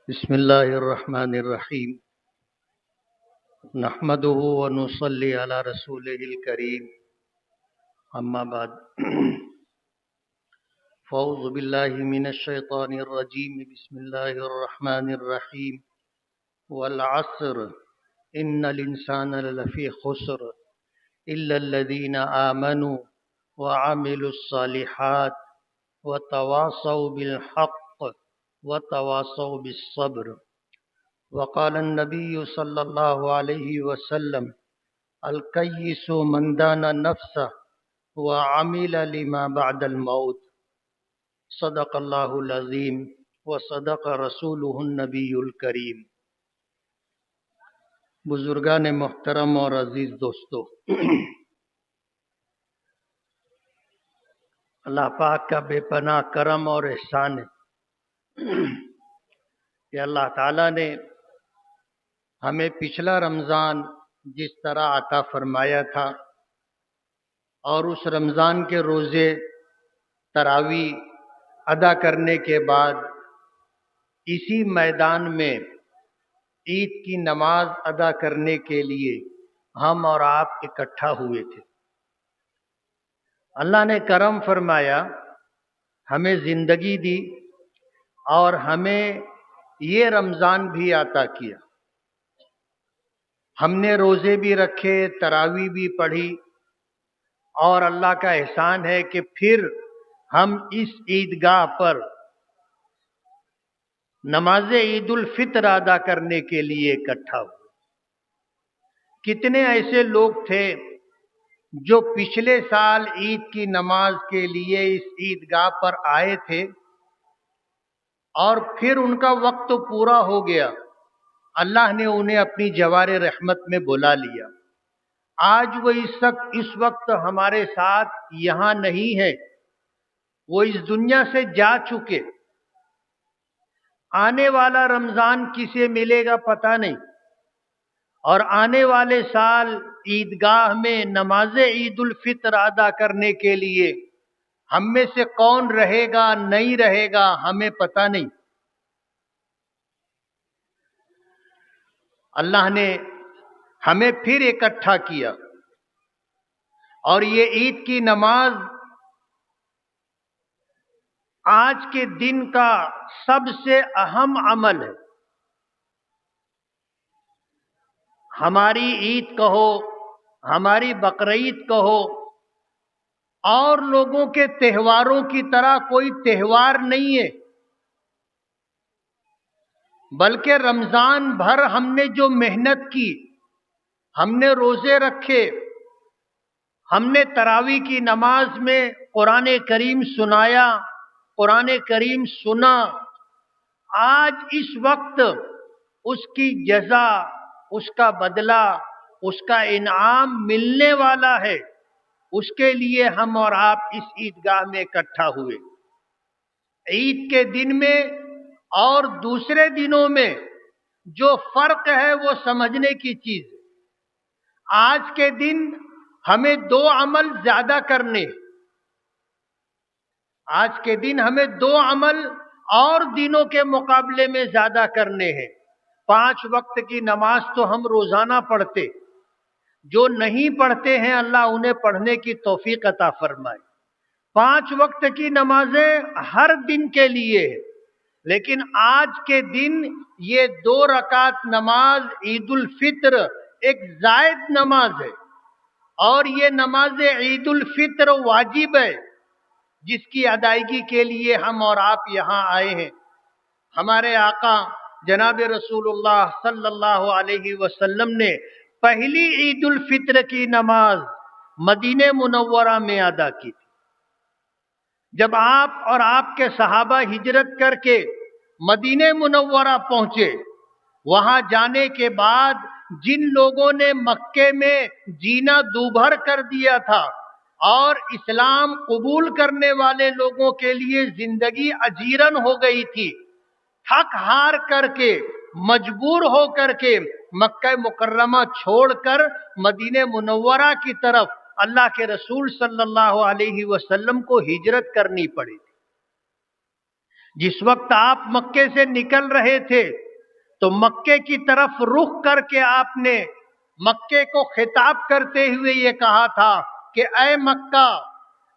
بسم الله الرحمن الرحيم. نحمده ونصلي على رسوله الكريم. أما بعد فأعوذ بالله من الشيطان الرجيم. بسم الله الرحمن الرحيم. والعصر إن الإنسان لفي خسر إلا الذين آمنوا وعملوا الصالحات وتواصوا بالحق وتواصوا بالصبر. وقال النبي صلى الله عليه وسلم: الكيس من دان نفسه وعمل لما بعد الموت. صدق الله العظيم وصدق رسوله النبی الکریم. بزرگان محترم اور عزیز دوستو، اللہ پاک کا بے پناہ کرم اور احسان ہے کہ اللہ تعالیٰ نے ہمیں پچھلا رمضان جس طرح عطا فرمایا تھا اور اس رمضان کے روزے تراویح ادا کرنے کے بعد اسی میدان میں عید کی نماز ادا کرنے کے لیے ہم اور آپ اکٹھا ہوئے تھے۔ اللہ نے کرم فرمایا، ہمیں زندگی دی اور ہمیں یہ رمضان بھی عطا کیا۔ ہم نے روزے بھی رکھے، تراویح بھی پڑھی، اور اللہ کا احسان ہے کہ پھر ہم اس عیدگاہ پر نماز عید الفطر ادا کرنے کے لیے اکٹھا ہوئے۔ کتنے ایسے لوگ تھے جو پچھلے سال عید کی نماز کے لیے اس عیدگاہ پر آئے تھے اور پھر ان کا وقت پورا ہو گیا، اللہ نے انہیں اپنی جوار رحمت میں بلا لیا۔ آج وہ اس وقت ہمارے ساتھ یہاں نہیں ہے، وہ اس دنیا سے جا چکے۔ آنے والا رمضان کسے ملے گا پتہ نہیں، اور آنے والے سال عیدگاہ میں نماز عید الفطر ادا کرنے کے لیے ہم میں سے کون رہے گا نہیں رہے گا ہمیں پتہ نہیں۔ اللہ نے ہمیں پھر اکٹھا کیا، اور یہ عید کی نماز آج کے دن کا سب سے اہم عمل ہے۔ ہماری عید کہو، ہماری بقرعید کہو، اور لوگوں کے تہواروں کی طرح کوئی تہوار نہیں ہے، بلکہ رمضان بھر ہم نے جو محنت کی، ہم نے روزے رکھے، ہم نے تراویح کی نماز میں قرآن کریم سنایا، قرآن کریم سنا، آج اس وقت اس کی جزا، اس کا بدلہ، اس کا انعام ملنے والا ہے۔ اس کے لیے ہم اور آپ اس عیدگاہ میں اکٹھا ہوئے۔ عید کے دن میں اور دوسرے دنوں میں جو فرق ہے وہ سمجھنے کی چیز ہے۔ آج کے دن ہمیں دو عمل زیادہ کرنے، آج کے دن ہمیں دو عمل اور دنوں کے مقابلے میں زیادہ کرنے ہیں۔ 5 وقت کی نماز تو ہم روزانہ پڑھتے، جو نہیں پڑھتے ہیں اللہ انہیں پڑھنے کی توفیق عطا فرمائے۔ 5 وقت کی نمازیں ہر دن کے لیے ہے، لیکن آج کے دن یہ 2 رکعت نماز عید الفطر ایک زائد نماز ہے، اور یہ نماز عید الفطر واجب ہے، جس کی ادائیگی کے لیے ہم اور آپ یہاں آئے ہیں۔ ہمارے آقا جناب رسول اللہ صلی اللہ علیہ وسلم نے پہلی عید الفطر کی نماز مدینہ منورہ میں ادا کی تھی۔ جب آپ اور آپ کے صحابہ ہجرت کر کے مدینہ منورہ پہنچے، وہاں جانے کے بعد جن لوگوں نے مکے میں جینا دوبھر کر دیا تھا اور اسلام قبول کرنے والے لوگوں کے لیے زندگی اجیرن ہو گئی تھی، تھک ہار کر کے، مجبور ہو کر کے مکہ مکرمہ چھوڑ کر مدینہ منورہ کی طرف اللہ کے رسول صلی اللہ علیہ وسلم کو ہجرت کرنی پڑی تھی۔ جس وقت آپ مکے سے نکل رہے تھے تو مکے کی طرف رخ کر کے آپ نے مکے کو خطاب کرتے ہوئے یہ کہا تھا کہ اے مکہ،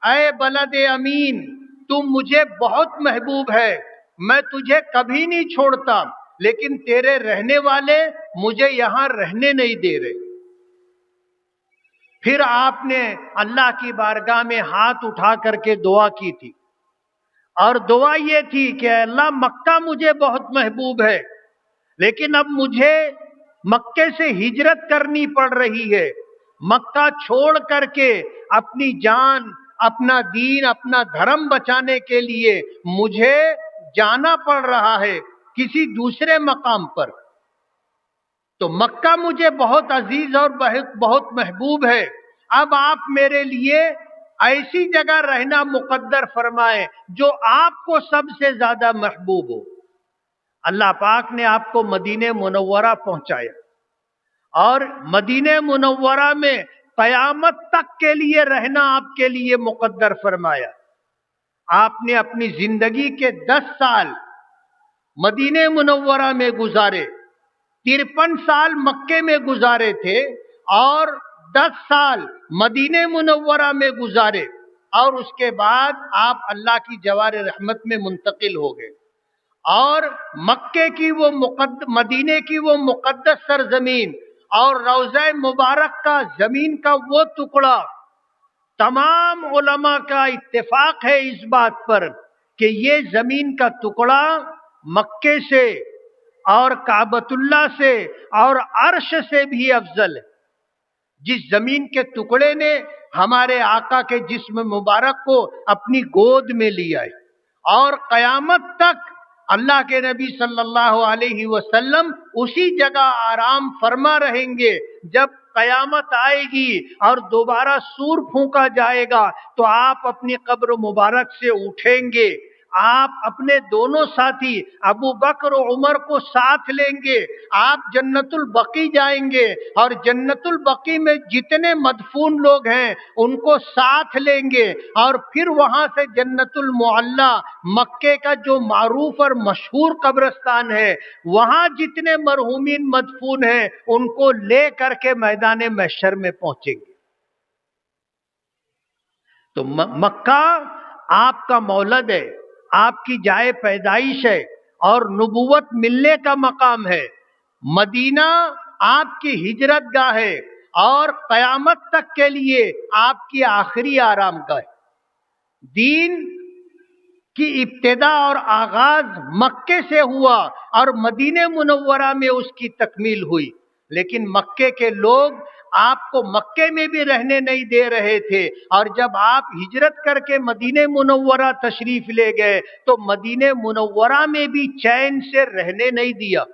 اے بلد امین، تم مجھے بہت محبوب ہے، میں تجھے کبھی نہیں چھوڑتا، لیکن تیرے رہنے والے مجھے یہاں رہنے نہیں دے رہے۔ پھر آپ نے اللہ کی بارگاہ میں ہاتھ اٹھا کر کے دعا کی تھی، اور دعا یہ تھی کہ اے اللہ، مکہ مجھے بہت محبوب ہے، لیکن اب مجھے مکے سے ہجرت کرنی پڑ رہی ہے، مکہ چھوڑ کر کے اپنی جان، اپنا دین، اپنا دھرم بچانے کے لیے مجھے جانا پڑ رہا ہے کسی دوسرے مقام پر۔ تو مکہ مجھے بہت عزیز اور بہت محبوب ہے، اب آپ میرے لیے ایسی جگہ رہنا مقدر فرمائیں جو آپ کو سب سے زیادہ محبوب ہو۔ اللہ پاک نے آپ کو مدینہ منورہ پہنچایا، اور مدینہ منورہ میں قیامت تک کے لیے رہنا آپ کے لیے مقدر فرمایا۔ آپ نے اپنی زندگی کے 10 سال مدینہ منورہ میں گزارے، 53 سال مکے میں گزارے تھے، اور 10 سال مدینہ منورہ میں گزارے، اور اس کے بعد آپ اللہ کی جوار رحمت میں منتقل ہو گئے، اور مکے کی وہ مدینے کی وہ مقدس سرزمین اور روضہ مبارک کا زمین کا وہ ٹکڑا، تمام علماء کا اتفاق ہے اس بات پر کہ یہ زمین کا ٹکڑا مکے سے اور کعبۃ اللہ سے اور عرش سے بھی افضل ہے۔ جس زمین کے ٹکڑے نے ہمارے آقا کے جسم مبارک کو اپنی گود میں لیا ہے، اور قیامت تک اللہ کے نبی صلی اللہ علیہ وسلم اسی جگہ آرام فرما رہیں گے۔ جب قیامت آئے گی اور دوبارہ سور پھونکا جائے گا تو آپ اپنی قبر مبارک سے اٹھیں گے، آپ اپنے دونوں ساتھی ابو بکر و عمر کو ساتھ لیں گے، آپ جنت البقیع جائیں گے، اور جنت البقیع میں جتنے مدفون لوگ ہیں ان کو ساتھ لیں گے، اور پھر وہاں سے جنت المعلی، مکے کا جو معروف اور مشہور قبرستان ہے، وہاں جتنے مرحومین مدفون ہیں ان کو لے کر کے میدان محشر میں پہنچیں گے۔ تو مکہ آپ کا مولد ہے، آپ کی جائے پیدائش ہے اور نبوت ملنے کا مقام ہے۔ مدینہ آپ کی ہجرت گاہ ہے اور قیامت تک کے لیے آپ کی آخری آرام گاہ ہے۔ دین کی ابتدا اور آغاز مکے سے ہوا اور مدینہ منورہ میں اس کی تکمیل ہوئی، لیکن مکے کے لوگ آپ کو مکے میں بھی رہنے نہیں دے رہے تھے، اور جب آپ ہجرت کر کے مدینہ منورہ تشریف لے گئے تو مدینہ منورہ میں بھی چین سے رہنے نہیں دیا،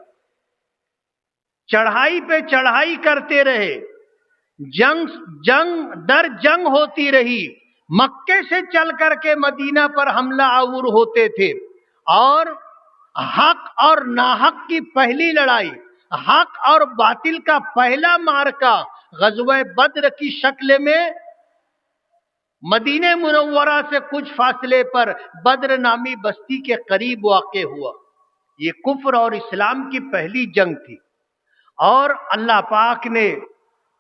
چڑھائی پہ چڑھائی کرتے رہے، جنگ در جنگ ہوتی رہی، مکے سے چل کر کے مدینہ پر حملہ آور ہوتے تھے، اور حق اور ناحق کی پہلی لڑائی، حق اور باطل کا پہلا معرکہ غزوہ بدر کی شکل میں مدینہ منورہ سے کچھ فاصلے پر بدر نامی بستی کے قریب واقع ہوا۔ یہ کفر اور اسلام کی پہلی جنگ تھی، اور اللہ پاک نے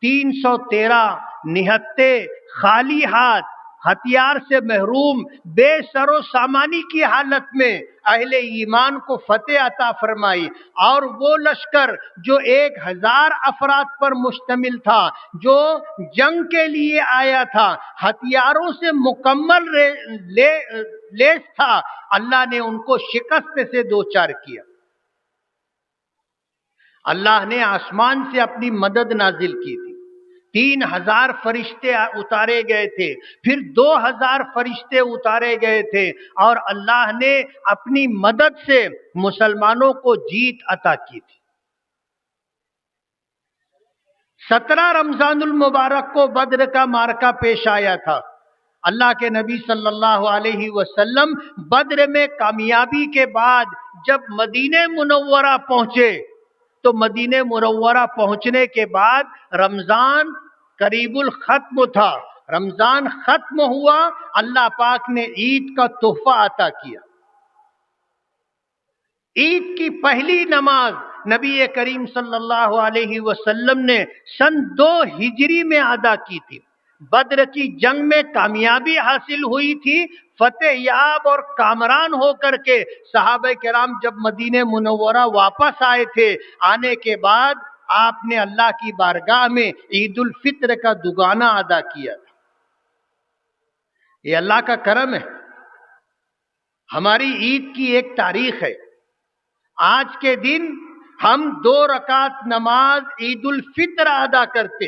313 نہتے خالی ہاتھ، ہتھیار سے محروم، بے سر و سامانی کی حالت میں اہل ایمان کو فتح عطا فرمائی، اور وہ لشکر جو 1000 افراد پر مشتمل تھا، جو جنگ کے لیے آیا تھا، ہتھیاروں سے مکمل لیس تھا، اللہ نے ان کو شکست سے دوچار کیا۔ اللہ نے آسمان سے اپنی مدد نازل کی تھی، 3000 فرشتے اتارے گئے تھے، پھر 2000 فرشتے اتارے گئے تھے، اور اللہ نے اپنی مدد سے مسلمانوں کو جیت عطا کی تھی۔ 17 رمضان المبارک کو بدر کا معرکہ پیش آیا تھا۔ اللہ کے نبی صلی اللہ علیہ وسلم بدر میں کامیابی کے بعد جب مدینہ منورہ پہنچے تو مدینہ منورہ پہنچنے کے بعد رمضان قریب الختم تھا، رمضان ختم ہوا، اللہ پاک نے عید کا تحفہ عطا کیا۔ عید کی پہلی نماز نبی کریم صلی اللہ علیہ وسلم نے سن 2 ہجری میں ادا کی تھی. بدر کی جنگ میں کامیابی حاصل ہوئی تھی. فتح یاب اور کامران ہو کر کے صحابہ کرام جب مدینہ منورہ واپس آئے تھے، آنے کے بعد آپ نے اللہ کی بارگاہ میں عید الفطر کا دگانا ادا کیا تھا. یہ اللہ کا کرم ہے. ہماری عید کی ایک تاریخ ہے. آج کے دن ہم 2 رکعت نماز عید الفطر ادا کرتے.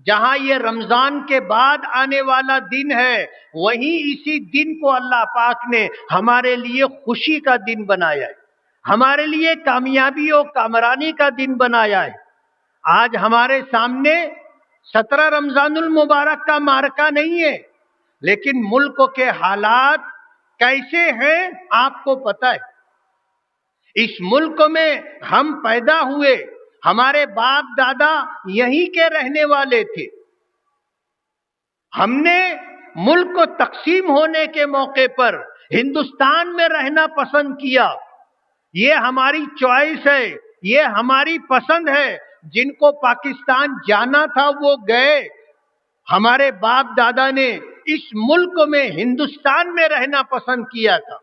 جہاں یہ رمضان کے بعد آنے والا دن ہے، وہیں اسی دن کو اللہ پاک نے ہمارے لیے خوشی کا دن بنایا ہے، ہمارے لیے کامیابی اور کامرانی کا دن بنایا ہے. آج ہمارے سامنے 17 رمضان المبارک کا معرکہ نہیں ہے، لیکن ملک کے حالات کیسے ہیں آپ کو پتہ ہے. اس ملک میں ہم پیدا ہوئے، ہمارے باپ دادا یہیں کے رہنے والے تھے. ہم نے ملک کو تقسیم ہونے کے موقع پر ہندوستان میں رہنا پسند کیا. یہ ہماری چوائس ہے، یہ ہماری پسند ہے. جن کو پاکستان جانا تھا وہ گئے. ہمارے باپ دادا نے اس ملک میں ہندوستان میں رہنا پسند کیا تھا،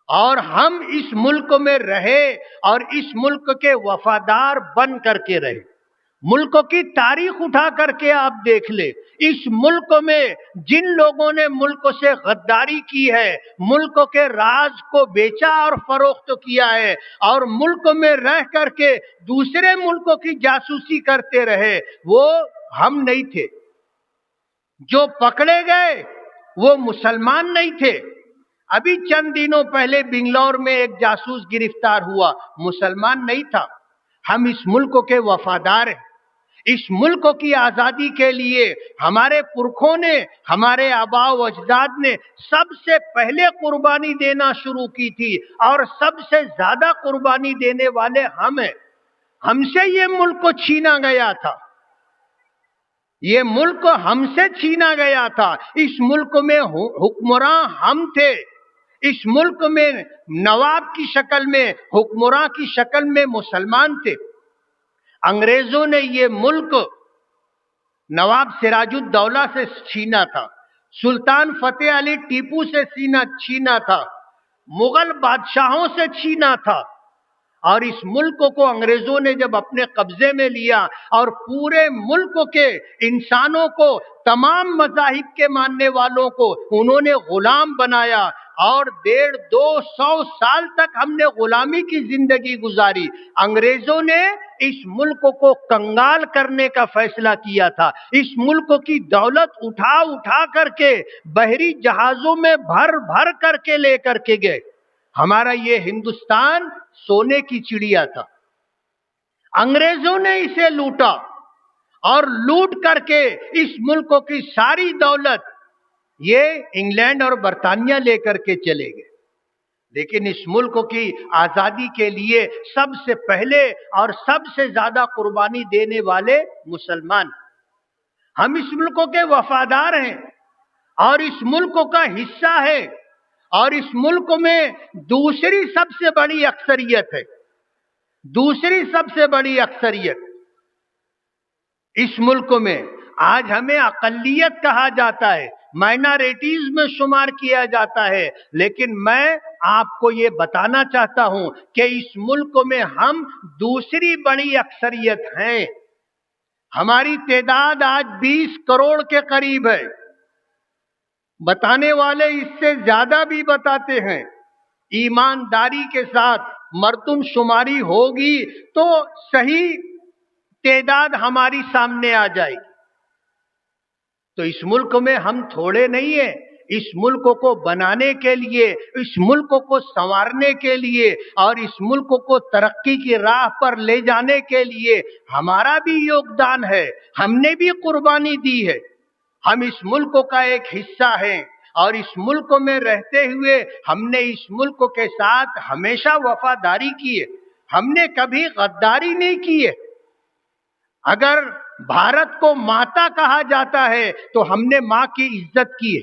اور ہم اس ملک میں رہے اور اس ملک کے وفادار بن کر کے رہے. ملک کی تاریخ اٹھا کر کے آپ دیکھ لیں، اس ملک میں جن لوگوں نے ملک سے غداری کی ہے، ملک کے راز کو بیچا اور فروخت کیا ہے، اور ملک میں رہ کر کے دوسرے ملکوں کی جاسوسی کرتے رہے، وہ ہم نہیں تھے. جو پکڑے گئے وہ مسلمان نہیں تھے. ابھی چند دنوں پہلے بنگلور میں ایک جاسوس گرفتار ہوا، مسلمان نہیں تھا. ہم اس ملک کے وفادار ہیں. اس ملک کی آزادی کے لیے ہمارے پرکھوں نے، ہمارے آباء و اجداد نے سب سے پہلے قربانی دینا شروع کی تھی، اور سب سے زیادہ قربانی دینے والے ہم ہیں. ہم سے یہ ملک چھینا گیا تھا، یہ ملک ہم سے چھینا گیا تھا. اس ملک میں حکمراں ہم تھے. اس ملک میں نواب کی شکل میں، حکمراں کی شکل میں مسلمان تھے. انگریزوں نے یہ ملک نواب سراج الدولہ سے چھینا تھا، سلطان فتح علی ٹیپو سے چھینا تھا، مغل بادشاہوں سے چھینا تھا. اور اس ملک کو انگریزوں نے جب اپنے قبضے میں لیا اور پورے ملک کے انسانوں کو، تمام مذاہب کے ماننے والوں کو انہوں نے غلام بنایا، اور 150-200 سال تک ہم نے غلامی کی زندگی گزاری. انگریزوں نے اس ملک کو کنگال کرنے کا فیصلہ کیا تھا. اس ملک کی دولت اٹھا کر کے بحری جہازوں میں بھر کر کے لے کر کے گئے. ہمارا یہ ہندوستان سونے کی چڑیا تھا. انگریزوں نے اسے لوٹا، اور لوٹ کر کے اس ملک کی ساری دولت یہ انگلینڈ اور برطانیہ لے کر کے چلے گئے. لیکن اس ملک کی آزادی کے لیے سب سے پہلے اور سب سے زیادہ قربانی دینے والے مسلمان. ہم اس ملک کے وفادار ہیں اور اس ملک کا حصہ ہے. اور اس ملک میں دوسری سب سے بڑی اکثریت ہے، دوسری سب سے بڑی اکثریت اس ملک میں. آج ہمیں اقلیت کہا جاتا ہے، مائنارٹیز میں شمار کیا جاتا ہے، لیکن میں آپ کو یہ بتانا چاہتا ہوں کہ اس ملک میں ہم دوسری بڑی اکثریت ہیں. ہماری تعداد آج 20 کروڑ کے قریب ہے. بتانے والے اس سے زیادہ بھی بتاتے ہیں. ایمانداری کے ساتھ مردم شماری ہوگی تو صحیح تعداد ہماری سامنے آ جائے گی. تو اس ملک میں ہم تھوڑے نہیں ہیں. اس ملک کو بنانے کے لیے، اس ملک کو سنوارنے کے لیے، اور اس ملک کو ترقی کی راہ پر لے جانے کے لیے ہمارا بھی یوگدان ہے. ہم نے بھی قربانی دی ہے. ہم اس ملک کا ایک حصہ ہیں، اور اس ملک میں رہتے ہوئے ہم نے اس ملک کے ساتھ ہمیشہ وفاداری کی ہے. ہم نے کبھی غداری نہیں کی ہے. اگر بھارت کو ماتا کہا جاتا ہے تو ہم نے ماں کی عزت کی ہے.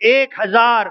1000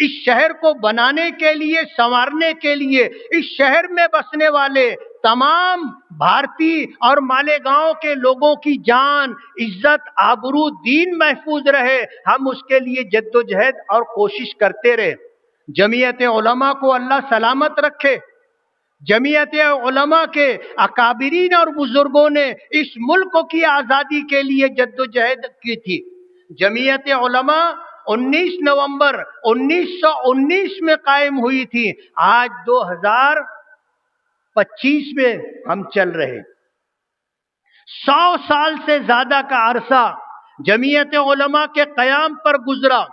اس شہر کو بنانے کے لیے، سنوارنے کے لیے، اس شہر میں بسنے والے تمام بھارتی اور مالیگاؤں کے لوگوں کی جان، عزت، آبرو، دین محفوظ رہے، ہم اس کے لیے جد و جہد اور کوشش کرتے رہے۔ جمعیت علماء کو اللہ سلامت رکھے۔ جمعیت علماء کے اکابرین اور بزرگوں نے اس ملک کی آزادی کے لیے جد و جہد کی تھی۔ جمعیت علماء 19 نومبر 1919 میں قائم ہوئی تھی، آج 2025 میں ہم چل رہے۔ 100 سال سے زیادہ کا عرصہ جمعیت علماء کے قیام پر گزرا،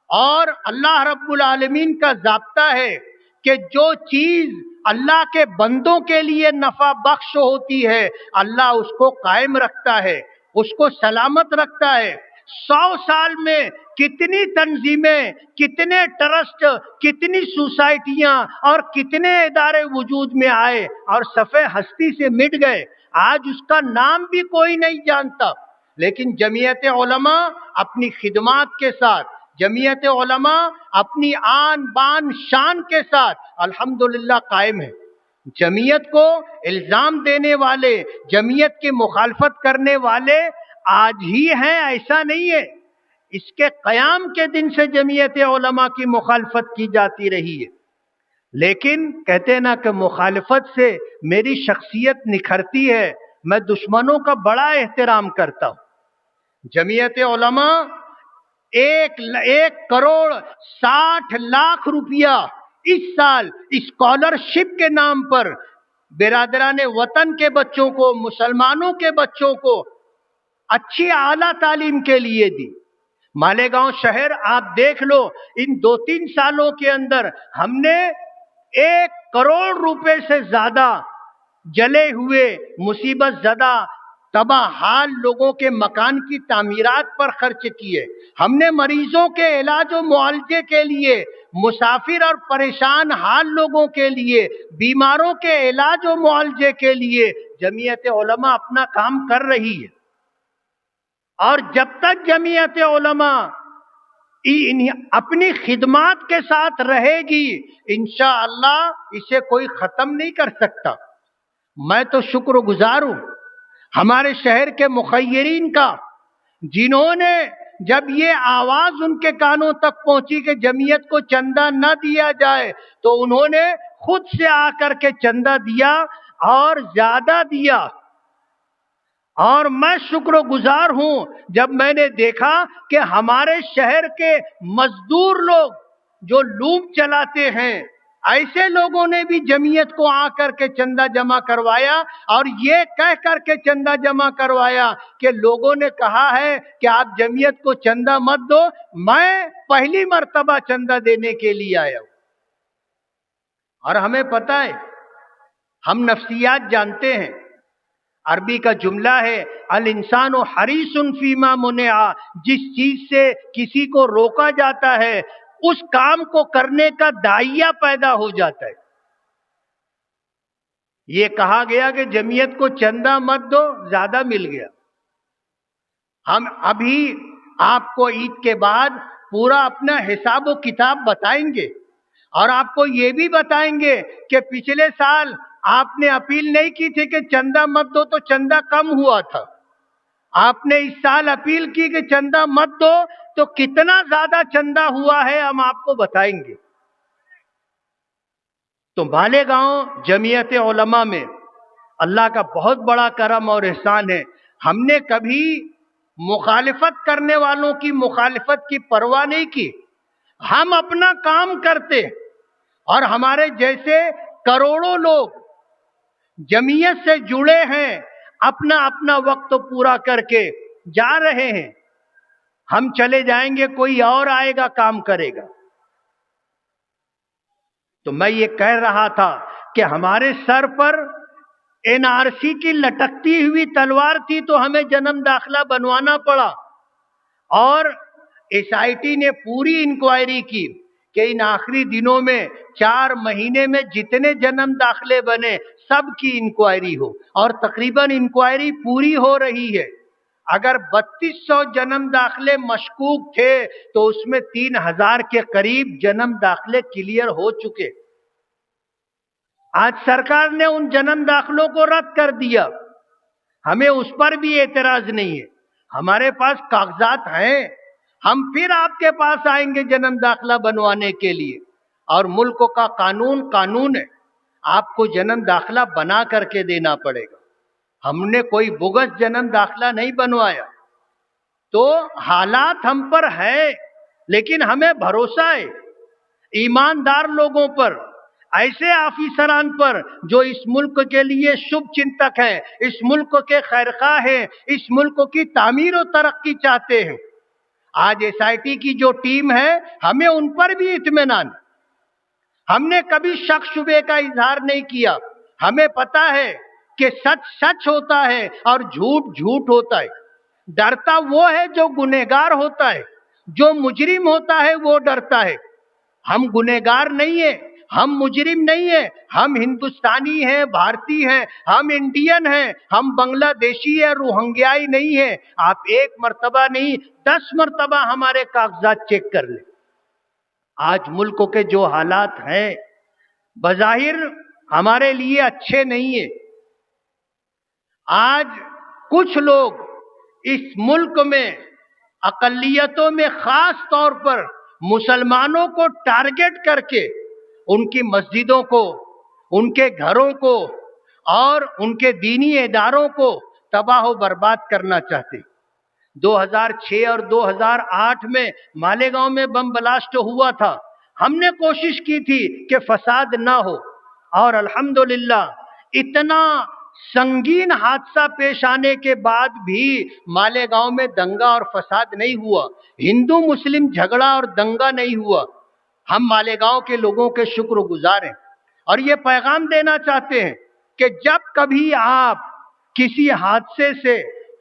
اور اللہ رب العالمین کا ضابطہ ہے کہ جو چیز اللہ کے بندوں کے لیے نفع بخش ہوتی ہے اللہ اس کو قائم رکھتا ہے، اس کو سلامت رکھتا ہے۔ 100 سال میں کتنی تنظیمیں، کتنے ٹرسٹ، کتنی سوسائٹیاں اور کتنے ادارے وجود میں آئے اور صفحے ہستی سے مٹ گئے، آج اس کا نام بھی کوئی نہیں جانتا، لیکن جمعیت علماء اپنی خدمات کے ساتھ، جمعیت علماء اپنی آن بان شان کے ساتھ الحمدللہ قائم ہے۔ جمعیت کو الزام دینے والے، جمعیت کی مخالفت کرنے والے آج ہی ہیں ایسا نہیں ہے، اس کے قیام کے دن سے جمعیت علماء کی مخالفت کی جاتی رہی ہے، لیکن کہتے ہیں نا کہ مخالفت سے میری شخصیت نکھرتی ہے، میں دشمنوں کا بڑا احترام کرتا ہوں۔ جمعیت علماء 1,60,00,000 روپیہ اس سال اسکالرشپ کے نام پر برادران وطن کے بچوں کو، مسلمانوں کے بچوں کو اچھی اعلیٰ تعلیم کے لیے دی۔ مالیگاؤں شہر آپ دیکھ لو، ان 2-3 سالوں کے اندر ہم نے 1 کروڑ روپے سے زیادہ جلے ہوئے، مصیبت زدہ، تباہ حال لوگوں کے مکان کی تعمیرات پر خرچ کیے۔ ہم نے مریضوں کے علاج و معالجے کے لیے، مسافر اور پریشان حال لوگوں کے لیے، بیماروں کے علاج و معالجے کے لیے جمعیت علماء اپنا کام کر رہی ہے، اور جب تک جمعیت علماء اپنی خدمات کے ساتھ رہے گی انشاءاللہ اسے کوئی ختم نہیں کر سکتا۔ میں تو شکر گزار ہوں ہمارے شہر کے مخیرین کا، جنہوں نے جب یہ آواز ان کے کانوں تک پہنچی کہ جمعیت کو چندہ نہ دیا جائے تو انہوں نے خود سے آ کر کے چندہ دیا اور زیادہ دیا، اور میں شکر گزار ہوں جب میں نے دیکھا کہ ہمارے شہر کے مزدور لوگ جو لوم چلاتے ہیں، ایسے لوگوں نے بھی جمعیت کو آ کر کے چندہ جمع کروایا، اور یہ کہہ کر کے چندہ جمع کروایا کہ لوگوں نے کہا ہے کہ آپ جمعیت کو چندہ مت دو، میں پہلی مرتبہ چندہ دینے کے لیے آیا ہوں۔ اور ہمیں پتہ ہے، ہم نفسیات جانتے ہیں، عربی کا جملہ ہے الانسان حریص فیما منع، جس چیز سے کسی کو روکا جاتا ہے اس کام کو کرنے کا داعیہ پیدا ہو جاتا ہے۔ یہ کہا گیا کہ جمعیت کو چندہ مت دو، زیادہ مل گیا۔ ہم ابھی آپ کو عید کے بعد پورا اپنا حساب و کتاب بتائیں گے، اور آپ کو یہ بھی بتائیں گے کہ پچھلے سال آپ نے اپیل نہیں کی تھی کہ چندہ مت دو تو چندہ کم ہوا تھا، آپ نے اس سال اپیل کی کہ چندہ مت دو تو کتنا زیادہ چندہ ہوا ہے ہم آپ کو بتائیں گے۔ تو مالیگاؤں جمعیت علماء میں اللہ کا بہت بڑا کرم اور احسان ہے، ہم نے کبھی مخالفت کرنے والوں کی مخالفت کی پرواہ نہیں کی، ہم اپنا کام کرتے، اور ہمارے جیسے کروڑوں لوگ جمعیت سے جڑے ہیں، اپنا اپنا وقت پورا کر کے جا رہے ہیں۔ ہم چلے جائیں گے، کوئی اور آئے گا کام کرے گا۔ تو میں یہ کہہ رہا تھا کہ ہمارے سر پر NRC کی لٹکتی ہوئی تلوار تھی تو ہمیں جنم داخلہ بنوانا پڑا، اور SIT نے پوری انکوائری کی کہ ان آخری دنوں میں 4 مہینے میں جتنے جنم داخلے بنے سب کی انکوائری ہو، اور تقریباً انکوائری پوری ہو رہی ہے۔ اگر 3200 جنم داخلے مشکوک تھے تو اس میں 3000 کے قریب جنم داخلے کلیئر ہو چکے. آج سرکار نے ان جنم داخلوں کو رد کر دیا. ہمیں اس پر بھی اعتراض نہیں ہے، ہمارے پاس کاغذات ہیں، ہم پھر آپ کے پاس آئیں گے جنم داخلہ بنوانے کے لیے. اور ملک کا قانون ہے، آپ کو جنم داخلہ بنا کر کے دینا پڑے گا. ہم نے کوئی بغض جنم داخلہ نہیں بنوایا. تو حالات ہم پر ہے، لیکن ہمیں بھروسہ ہے ایماندار لوگوں پر، ایسے آفیسران پر جو اس ملک کے لیے شبھ چنتک ہیں، اس ملک کے خیرخواہ ہیں، اس ملک کی تعمیر و ترقی چاہتے ہیں. آج ایس آئی ٹی کی جو ٹیم ہے، ہمیں ان پر بھی اطمینان. ہم نے کبھی شک شبے کا اظہار نہیں کیا. ہمیں پتا ہے کہ سچ سچ ہوتا ہے اور جھوٹ جھوٹ ہوتا ہے. ڈرتا وہ ہے جو گنہگار ہوتا ہے، جو مجرم ہوتا ہے وہ ڈرتا ہے. ہم گنہگار نہیں ہیں، ہم مجرم نہیں ہیں، ہم ہندوستانی ہیں، بھارتی ہیں، ہم انڈین ہیں، ہم بنگلہ دیشی ہیں، روہنگیائی نہیں ہیں. آپ 1 مرتبہ نہیں 10 مرتبہ ہمارے کاغذات چیک کر لیں. آج ملک کے جو حالات ہیں بظاہر ہمارے لیے اچھے نہیں ہیں. آج کچھ لوگ اس ملک میں اقلیتوں میں خاص طور پر مسلمانوں کو ٹارگٹ کر کے ان کی مسجدوں کو، ان کے گھروں کو اور ان کے دینی اداروں کو تباہ و برباد کرنا چاہتے. 2006 اور 2008 میں مالیگاؤں میں بم بلاسٹ ہوا تھا. ہم نے کوشش کی تھی کہ فساد نہ ہو، اور الحمدللہ اتنا سنگین حادثہ پیش آنے کے بعد بھی مالیگاؤں میں دنگا اور فساد نہیں ہوا، ہندو مسلم جھگڑا اور دنگا نہیں ہوا. ہم مالیگاؤں کے لوگوں کے شکر گزار ہیں اور یہ پیغام دینا چاہتے ہیں کہ جب کبھی آپ کسی حادثے سے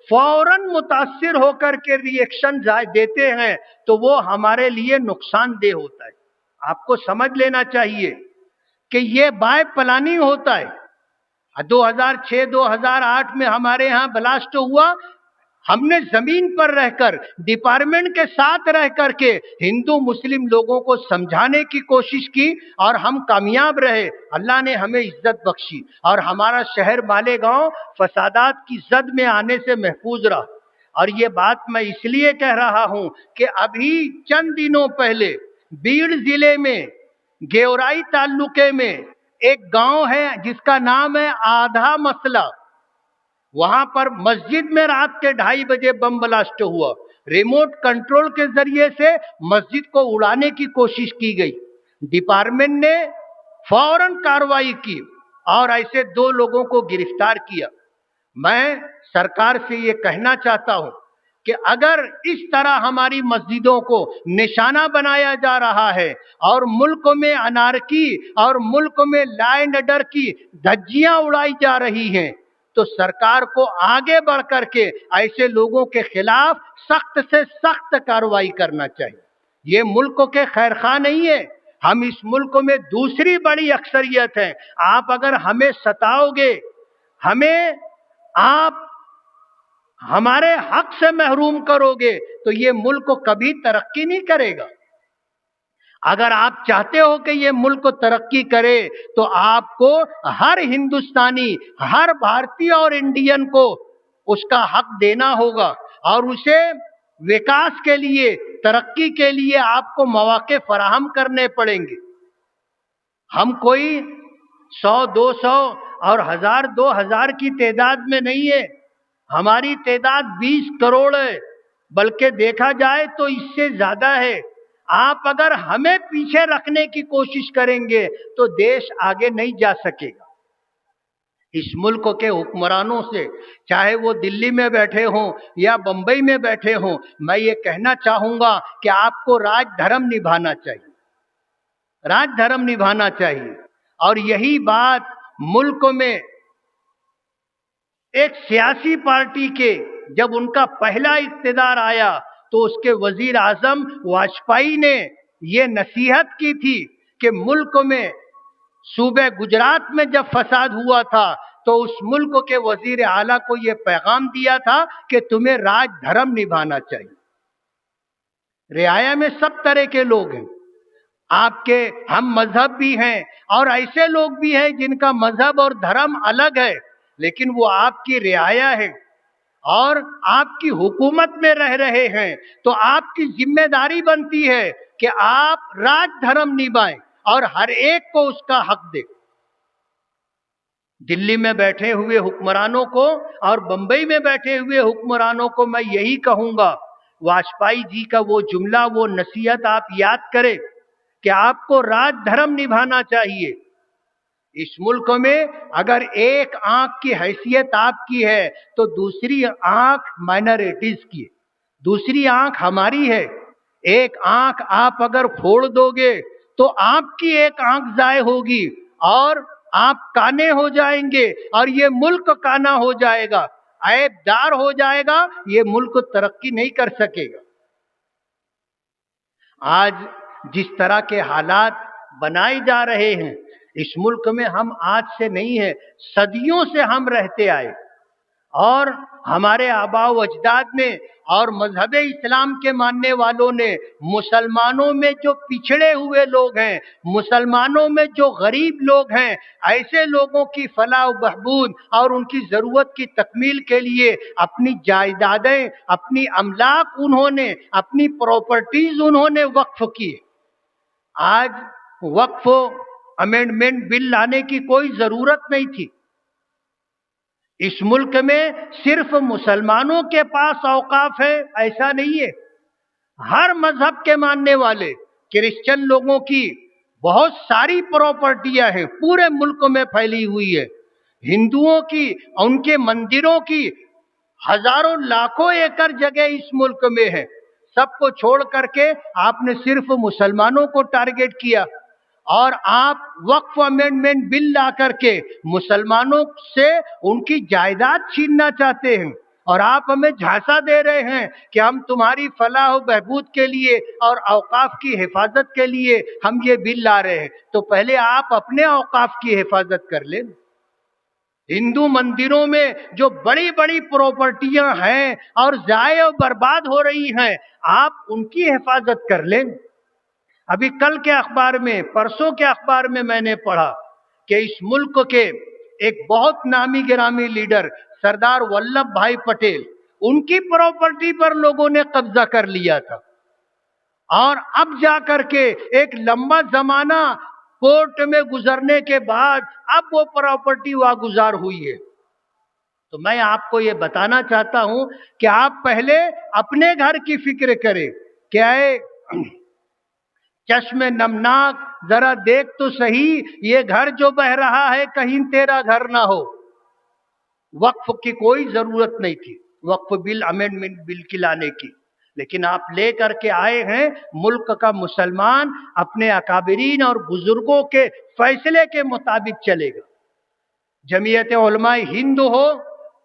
فوراً متاثر ہو کر کے ری ایکشن دیتے ہیں تو وہ ہمارے لیے نقصان دہ ہوتا ہے. آپ کو سمجھ لینا چاہیے کہ یہ بائی پلاننگ ہوتا ہے. 2006 2008 میں ہمارے ہاں بلاسٹ ہوا، ہم نے زمین پر رہ کر ڈپارٹمنٹ کے ساتھ رہ کر کے ہندو مسلم لوگوں کو سمجھانے کی کوشش کی اور ہم کامیاب رہے. اللہ نے ہمیں عزت بخشی اور ہمارا شہر مالیگاؤں فسادات کی زد میں آنے سے محفوظ رہا. اور یہ بات میں اس لیے کہہ رہا ہوں کہ ابھی چند دنوں پہلے بیڑ ضلع میں گیورائی تعلقے میں ایک گاؤں ہے جس کا نام ہے آدھا مسئلہ. وہاں پر مسجد میں رات کے 2:30 بجے بم بلاسٹ ہوا. ریموٹ کنٹرول کے ذریعے سے مسجد کو اڑانے کی کوشش کی گئی. ڈپارٹمنٹ نے فوراً کارروائی کی اور ایسے 2 لوگوں کو گرفتار کیا. میں سرکار سے یہ کہنا چاہتا ہوں کہ اگر اس طرح ہماری مسجدوں کو نشانہ بنایا جا رہا ہے اور ملک میں انارکی اور ملک میں لا اینڈ آرڈر کی دھجیاں اڑائی جا رہی ہیں تو سرکار کو آگے بڑھ کر کے ایسے لوگوں کے خلاف سخت سے سخت کارروائی کرنا چاہیے. یہ ملک کے خیرخواہ نہیں ہے. ہم اس ملک میں دوسری بڑی اکثریت ہیں. آپ اگر ہمیں ستاؤ گے، ہمیں آپ ہمارے حق سے محروم کرو گے تو یہ ملک کبھی ترقی نہیں کرے گا. اگر آپ چاہتے ہو کہ یہ ملک ترقی کرے تو آپ کو ہر ہندوستانی، ہر بھارتی اور انڈین کو اس کا حق دینا ہوگا اور اسے وکاس کے لیے، ترقی کے لیے آپ کو مواقع فراہم کرنے پڑیں گے. ہم کوئی 100 200 اور 1000 2000 کی تعداد میں نہیں ہے. ہماری تعداد 20 کروڑ ہے، بلکہ دیکھا جائے تو اس سے زیادہ ہے. آپ اگر ہمیں پیچھے رکھنے کی کوشش کریں گے تو دیش آگے نہیں جا سکے گا. اس ملک کے حکمرانوں سے، چاہے وہ دلی میں بیٹھے ہوں یا بمبئی میں بیٹھے ہوں، میں یہ کہنا چاہوں گا کہ آپ کو راج دھرم نبھانا چاہیے، راج دھرم نبھانا چاہیے. اور یہی بات ملک میں ایک سیاسی پارٹی کے جب ان کا پہلا اقتدار آیا تو اس کے وزیر اعظم واجپئی نے یہ نصیحت کی تھی کہ ملک میں صوبہ گجرات میں جب فساد ہوا تھا تو اس ملک کے وزیر اعلیٰ کو یہ پیغام دیا تھا کہ تمہیں راج دھرم نبھانا چاہیے. رعایا میں سب طرح کے لوگ ہیں، آپ کے ہم مذہب بھی ہیں اور ایسے لوگ بھی ہیں جن کا مذہب اور دھرم الگ ہے، لیکن وہ آپ کی رعایا ہے اور آپ کی حکومت میں رہ رہے ہیں. تو آپ کی ذمہ داری بنتی ہے کہ آپ راج دھرم نبھائیں اور ہر ایک کو اس کا حق دیں. دلی میں بیٹھے ہوئے حکمرانوں کو اور بمبئی میں بیٹھے ہوئے حکمرانوں کو میں یہی کہوں گا، واجپئی جی کا وہ جملہ، وہ نصیحت آپ یاد کریں کہ آپ کو راج دھرم نبھانا چاہیے. اس ملک میں اگر ایک آنکھ کی حیثیت آپ کی ہے تو دوسری آنکھ مائنرٹیز کی ہے، دوسری آنکھ ہماری ہے. ایک آنکھ آپ اگر پھوڑ دو گے تو آپ کی ایک آنکھ ضائع ہوگی اور آپ کانے ہو جائیں گے اور یہ ملک کانا ہو جائے گا، عیب دار ہو جائے گا، یہ ملک ترقی نہیں کر سکے گا. آج جس طرح کے حالات بنائے جا رہے ہیں اس ملک میں، ہم آج سے نہیں ہیں، صدیوں سے ہم رہتے آئے اور ہمارے آباء و اجداد نے اور مذہب اسلام کے ماننے والوں نے مسلمانوں میں جو پچھڑے ہوئے لوگ ہیں، مسلمانوں میں جو غریب لوگ ہیں، ایسے لوگوں کی فلاح و بہبود اور ان کی ضرورت کی تکمیل کے لیے اپنی جائیدادیں، اپنی املاک انہوں نے، اپنی پراپرٹیز انہوں نے وقف کی. آج وقف امینڈمنٹ بل لانے کی کوئی ضرورت نہیں تھی. اس ملک میں صرف مسلمانوں کے پاس اوقاف ہے ایسا نہیں ہے، ہر مذہب کے ماننے والے کرسچن لوگوں کی بہت ساری پراپرٹیاں ہیں، پورے ملک میں پھیلی ہوئی ہے. ہندوؤں کی، ان کے مندروں کی ہزاروں لاکھوں ایکڑ جگہ اس ملک میں ہے. سب کو چھوڑ کر کے آپ نے صرف مسلمانوں کو ٹارگٹ کیا اور آپ وقف امینڈمنٹ بل لا کر کے مسلمانوں سے ان کی جائیداد چھیننا چاہتے ہیں اور آپ ہمیں جھانسا دے رہے ہیں کہ ہم تمہاری فلاح و بہبود کے لیے اور اوقاف کی حفاظت کے لیے ہم یہ بل لا رہے ہیں. تو پہلے آپ اپنے اوقاف کی حفاظت کر لیں. ہندو مندروں میں جو بڑی بڑی پراپرٹیاں ہیں اور ضائع و برباد ہو رہی ہیں، آپ ان کی حفاظت کر لیں. ابھی کل کے اخبار میں، پرسوں کے اخبار میں میں نے پڑھا کہ اس ملک کے ایک بہت نامی گرامی لیڈر سردار ولبھ بھائی پٹیل، ان کی پراپرٹی پر لوگوں نے قبضہ کر لیا تھا اور اب جا کر کے ایک لمبا زمانہ کورٹ میں گزرنے کے بعد اب وہ پراپرٹی واگزار ہوئی ہے. تو میں آپ کو یہ بتانا چاہتا ہوں کہ آپ پہلے اپنے گھر کی فکر کریں کہ اے چشم نمناک ذرا دیکھ تو صحیح، یہ گھر جو بہ رہا ہے کہیں تیرا گھر نہ ہو. وقف کی کوئی ضرورت نہیں تھی، وقف بل امینڈمنٹ بل کی لانے کی، لیکن آپ لے کر کے آئے ہیں. ملک کا مسلمان اپنے اکابرین اور بزرگوں کے فیصلے کے مطابق چلے گا. جمعیت علماء ہند ہو،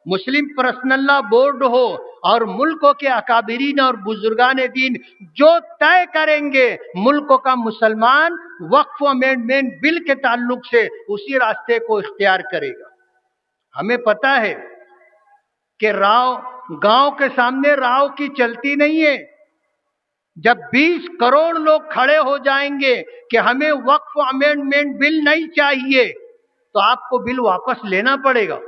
مسلم پرسنل لا بورڈ ہو اور ملکوں کے اکابرین اور بزرگان دین جو طے کریں گے، ملک کا مسلمان وقف امینڈمنٹ بل کے تعلق سے اسی راستے کو اختیار کرے گا. ہمیں پتا ہے کہ گاؤں کے سامنے راؤ کی چلتی نہیں ہے. جب 20 کروڑ لوگ کھڑے ہو جائیں گے کہ ہمیں وقف امینڈمنٹ بل نہیں چاہیے تو آپ کو بل واپس لینا پڑے گا.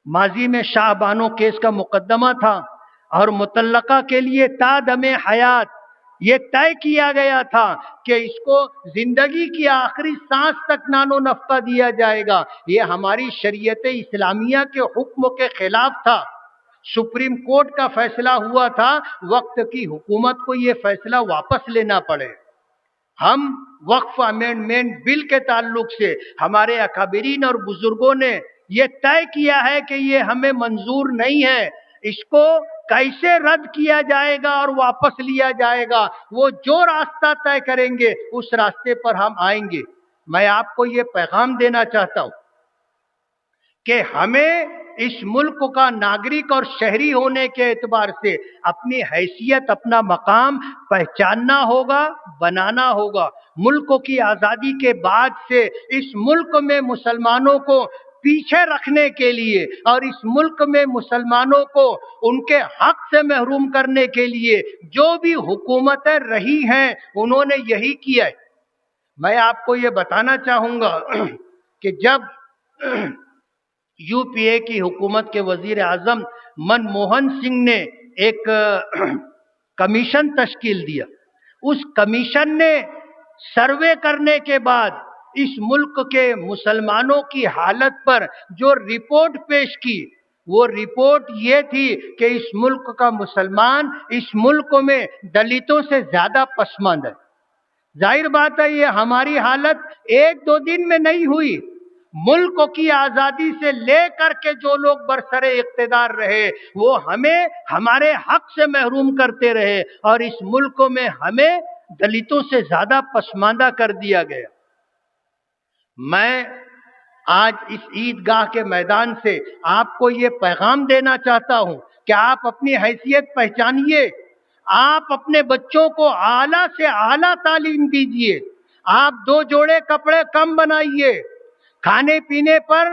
ماضی میں شاہ بانو کیس کا مقدمہ تھا اور مطلقہ کے لیے تا دم حیات یہ طے کیا گیا تھا کہ اس کو زندگی کی آخری سانس تک نان و نفقہ دیا جائے گا. یہ ہماری شریعت اسلامیہ کے حکم کے خلاف تھا. سپریم کورٹ کا فیصلہ ہوا تھا، وقت کی حکومت کو یہ فیصلہ واپس لینا پڑے. ہم وقف امینڈمنٹ بل کے تعلق سے ہمارے اکابرین اور بزرگوں نے یہ طے کیا ہے کہ یہ ہمیں منظور نہیں ہے. اس کو کیسے رد کیا جائے گا اور واپس لیا جائے گا، وہ جو راستہ طے کریں گے اس راستے پر ہم آئیں گے. میں آپ کو یہ پیغام دینا چاہتا ہوں کہ ہمیں اس ملک کا ناگرک اور شہری ہونے کے اعتبار سے اپنی حیثیت، اپنا مقام پہچاننا ہوگا، بنانا ہوگا. ملک کی آزادی کے بعد سے اس ملک میں مسلمانوں کو پیچھے رکھنے کے لیے اور اس ملک میں مسلمانوں کو ان کے حق سے محروم کرنے کے لیے جو بھی حکومتیں رہی ہیں انہوں نے یہی کیا ہے۔ میں آپ کو یہ بتانا چاہوں گا کہ جب یو پی اے کی حکومت کے وزیر اعظم منموہن سنگھ نے ایک کمیشن تشکیل دیا، اس کمیشن نے سروے کرنے کے بعد اس ملک کے مسلمانوں کی حالت پر جو رپورٹ پیش کی، وہ رپورٹ یہ تھی کہ اس ملک کا مسلمان اس ملک میں دلتوں سے زیادہ پسماندہ ہے۔ ظاہر بات ہے یہ ہماری حالت ایک دو دن میں نہیں ہوئی، ملک کی آزادی سے لے کر کے جو لوگ برسر اقتدار رہے وہ ہمیں ہمارے حق سے محروم کرتے رہے اور اس ملک میں ہمیں دلتوں سے زیادہ پسماندہ کر دیا گیا۔ میں آج اس عیدگاہ کے میدان سے آپ کو یہ پیغام دینا چاہتا ہوں کہ آپ اپنی حیثیت پہچانیے، آپ اپنے بچوں کو اعلیٰ سے اعلیٰ تعلیم دیجیے، آپ 2 جوڑے کپڑے کم بنائیے، کھانے پینے پر